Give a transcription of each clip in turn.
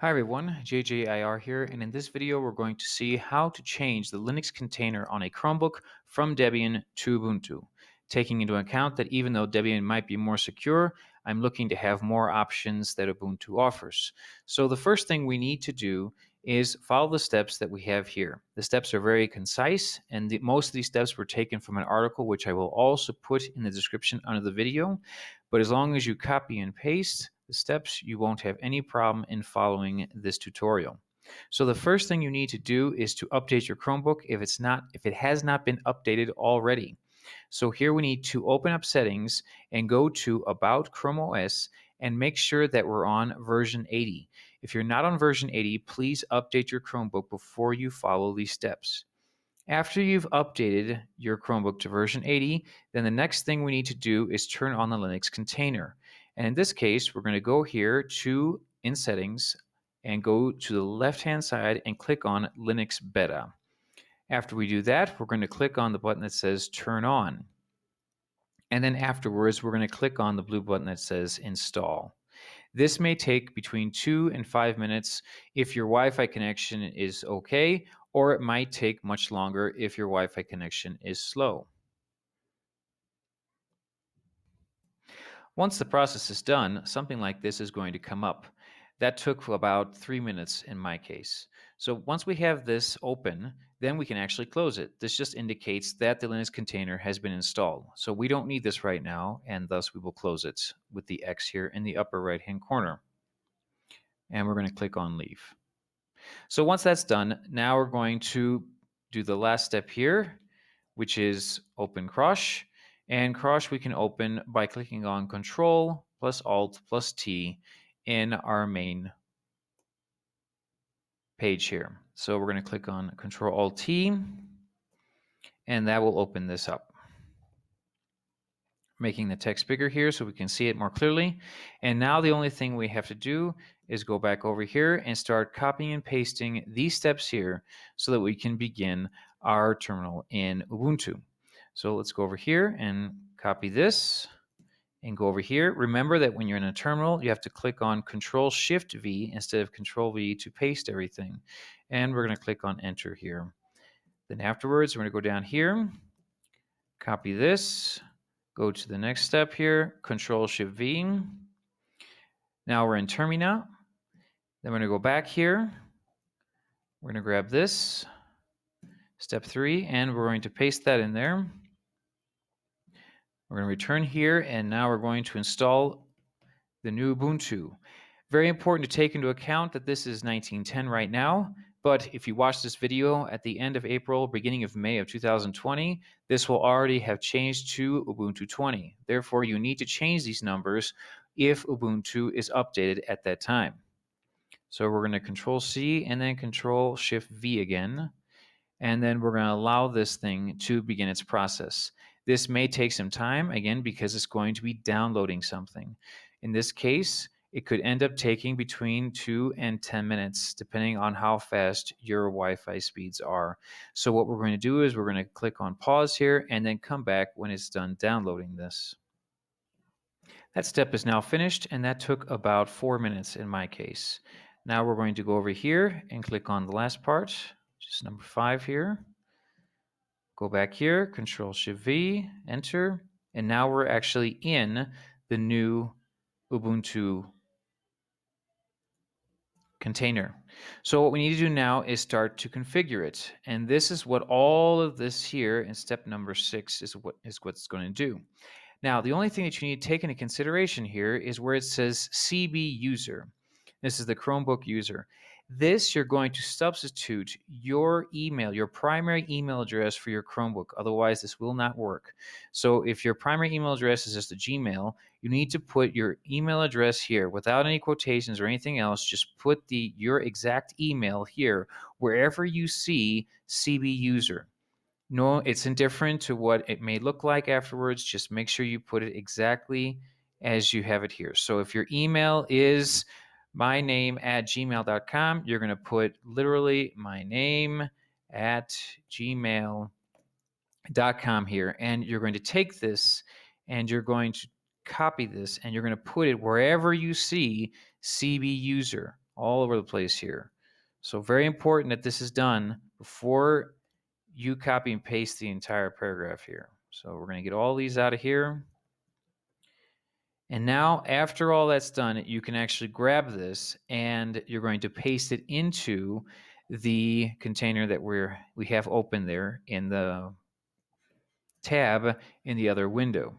Hi everyone, JJIR here, and in this video we're going to see how to change the Linux container on a Chromebook from Debian to Ubuntu. Taking into account that even though Debian might be more secure, I'm looking to have more options that Ubuntu offers. So the first thing we need to do is follow the steps that we have here. The steps are very concise, and most of these steps were taken from an article which I will also put in the description under the video. But as long as you copy and paste the steps, you won't have any problem in following this tutorial. So the first thing you need to do is to update your Chromebook if it has not been updated already. So here we need to open up settings and go to About Chrome OS and make sure that we're on version 80. If you're not on version 80, please update your Chromebook before you follow these steps. After you've updated your Chromebook to version 80, then the next thing we need to do is turn on the Linux container. And in this case, we're going to go here to in settings and go to the left-hand side and click on Linux Beta. After we do that, we're going to click on the button that says Turn On. And then afterwards, we're going to click on the blue button that says Install. This may take between 2 and 5 minutes if your Wi-Fi connection is okay, or it might take much longer if your Wi-Fi connection is slow. Once the process is done, something like this is going to come up. That took about 3 minutes in my case. So once we have this open, then we can actually close it. This just indicates that the Linux container has been installed. So we don't need this right now, and thus we will close it with the X here in the upper right-hand corner. And we're going to click on Leave. So once that's done, now we're going to do the last step here, which is open CROSH. And CROSH we can open by clicking on Ctrl plus Alt plus T in our main page here. So we're going to click on Ctrl Alt T, and that will open this up, making the text bigger here so we can see it more clearly. And now the only thing we have to do is go back over here and start copying and pasting these steps here so that we can begin our terminal in Ubuntu. So let's go over here and copy this and go over here. Remember that when you're in a terminal, you have to click on Control-Shift-V instead of Control-V to paste everything. And we're going to click on Enter here. Then afterwards, we're going to go down here, copy this, go to the next step here, Control-Shift-V. Now we're in Termina. Then we're going to go back here. We're going to grab this, step 3, and we're going to paste that in there. We're going to return here, and now we're going to install the new Ubuntu. Very important to take into account that this is 1910 right now, but if you watch this video at the end of April, beginning of May of 2020, this will already have changed to Ubuntu 20. Therefore, you need to change these numbers if Ubuntu is updated at that time. So we're going to Control-C and then Control-Shift-V again, and then we're going to allow this thing to begin its process. This may take some time, again, because it's going to be downloading something. In this case, it could end up taking between 2 and 10 minutes, depending on how fast your Wi-Fi speeds are. So what we're going to do is we're going to click on pause here and then come back when it's done downloading this. That step is now finished, and that took about 4 minutes in my case. Now we're going to go over here and click on the last part, which is number 5 here. Go back here, Control-Shift-V, Enter, and now we're actually in the new Ubuntu container. So what we need to do now is start to configure it, and this is what all of this here in step number 6 is what's going to do. Now, the only thing that you need to take into consideration here is where it says CB user. This is the Chromebook user. This, you're going to substitute your email, your primary email address for your Chromebook. Otherwise, this will not work. So if your primary email address is just a Gmail, you need to put your email address here without any quotations or anything else. Just put your exact email here wherever you see CB user. No, it's indifferent to what it may look like afterwards. Just make sure you put it exactly as you have it here. So if your email is myname@gmail.com, you're going to put literally myname@gmail.com here. And you're going to take this and you're going to copy this and you're going to put it wherever you see CB user all over the place here. So very important that this is done before you copy and paste the entire paragraph here. So we're going to get all these out of here. And now, after all that's done, you can actually grab this and you're going to paste it into the container that we have open there in the tab in the other window.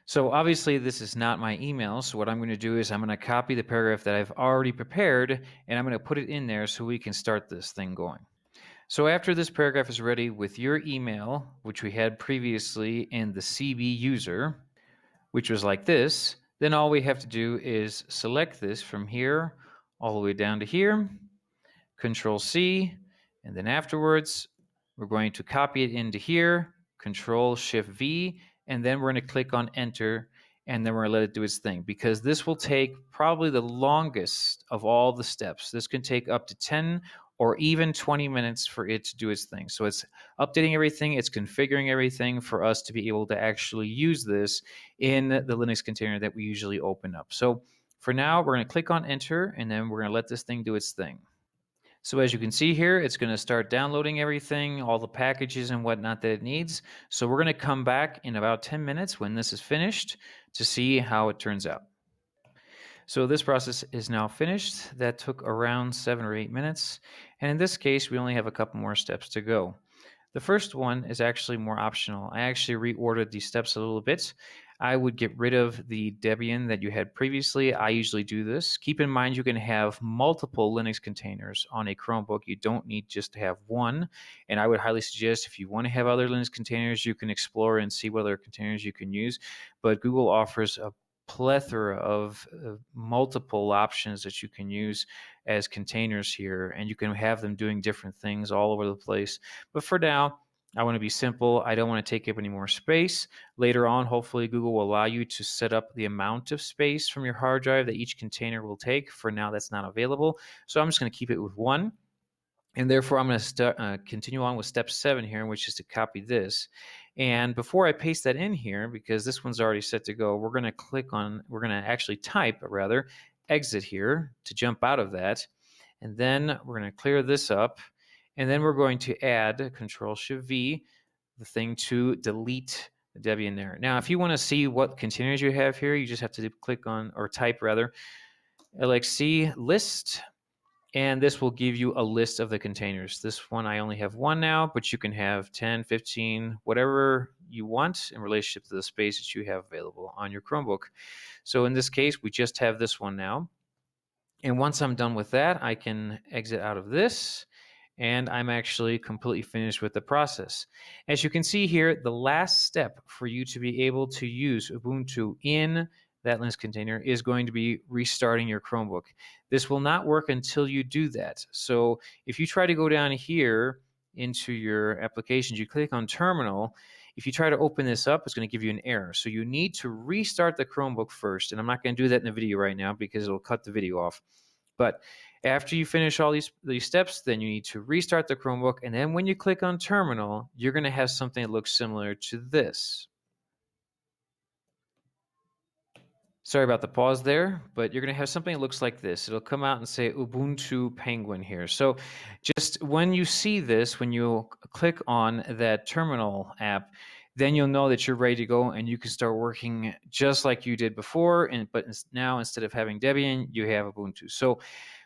So obviously this is not my email, so what I'm going to do is I'm going to copy the paragraph that I've already prepared and I'm going to put it in there so we can start this thing going. So after this paragraph is ready with your email, which we had previously in the CB user, which was like this, then all we have to do is select this from here all the way down to here, Control C, and then afterwards we're going to copy it into here, Control Shift V, and then we're going to click on Enter, and then we're going to let it do its thing, because this will take probably the longest of all the steps. This can take up to 10 or even 20 minutes for it to do its thing. So it's updating everything, it's configuring everything for us to be able to actually use this in the Linux container that we usually open up. So for now, we're going to click on Enter, and then we're going to let this thing do its thing. So as you can see here, it's going to start downloading everything, all the packages and whatnot that it needs. So we're going to come back in about 10 minutes when this is finished to see how it turns out. So this process is now finished. That took around 7 or 8 minutes. And in this case, we only have a couple more steps to go. The first one is actually more optional. I actually reordered these steps a little bit. I would get rid of the Debian that you had previously. I usually do this. Keep in mind you can have multiple Linux containers on a Chromebook. You don't need just to have one. And I would highly suggest if you want to have other Linux containers, you can explore and see what other containers you can use. But Google offers a plethora of multiple options that you can use as containers here, and you can have them doing different things all over the place. But for now, I want to be simple. I don't want to take up any more space. Later on, hopefully Google will allow you to set up the amount of space from your hard drive that each container will take. For now, that's not available. So I'm just going to keep it with one. And therefore, I'm going to continue on with step 7 here, which is to copy this. And before I paste that in here, because this one's already set to go, we're going to actually type, rather, exit here to jump out of that. And then we're going to clear this up. And then we're going to add Control-Shift-V, the thing to delete the Debian there. Now, if you want to see what containers you have here, you just have to click on, or type rather, LXC list. And this will give you a list of the containers. This one, I only have one now, but you can have 10, 15, whatever you want in relationship to the space that you have available on your Chromebook. So in this case, we just have this one now. And once I'm done with that, I can exit out of this, and I'm actually completely finished with the process. As you can see here, the last step for you to be able to use Ubuntu in that Linux container is going to be restarting your Chromebook. This will not work until you do that. So if you try to go down here into your applications, you click on Terminal. If you try to open this up, it's going to give you an error. So you need to restart the Chromebook first. And I'm not going to do that in the video right now because it'll cut the video off. But after you finish all these steps, then you need to restart the Chromebook. And then when you click on Terminal, you're going to have something that looks similar to this. Sorry about the pause there, but you're going to have something that looks like this. It'll come out and say Ubuntu Penguin here. So just when you see this, when you click on that terminal app, then you'll know that you're ready to go and you can start working just like you did before. But now instead of having Debian, you have Ubuntu. So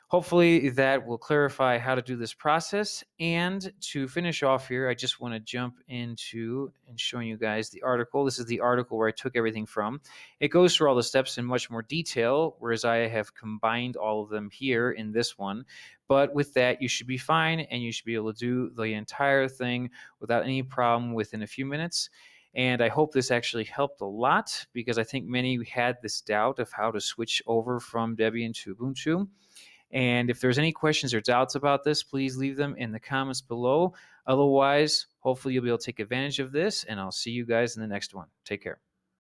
hopefully that will clarify how to do this process. And to finish off here, I just want to jump into and showing you guys the article. This is the article where I took everything from. It goes through all the steps in much more detail, whereas I have combined all of them here in this one. But with that, you should be fine, and you should be able to do the entire thing without any problem within a few minutes. And I hope this actually helped a lot, because I think many had this doubt of how to switch over from Debian to Ubuntu. And if there's any questions or doubts about this, please leave them in the comments below. Otherwise, hopefully you'll be able to take advantage of this, and I'll see you guys in the next one. Take care.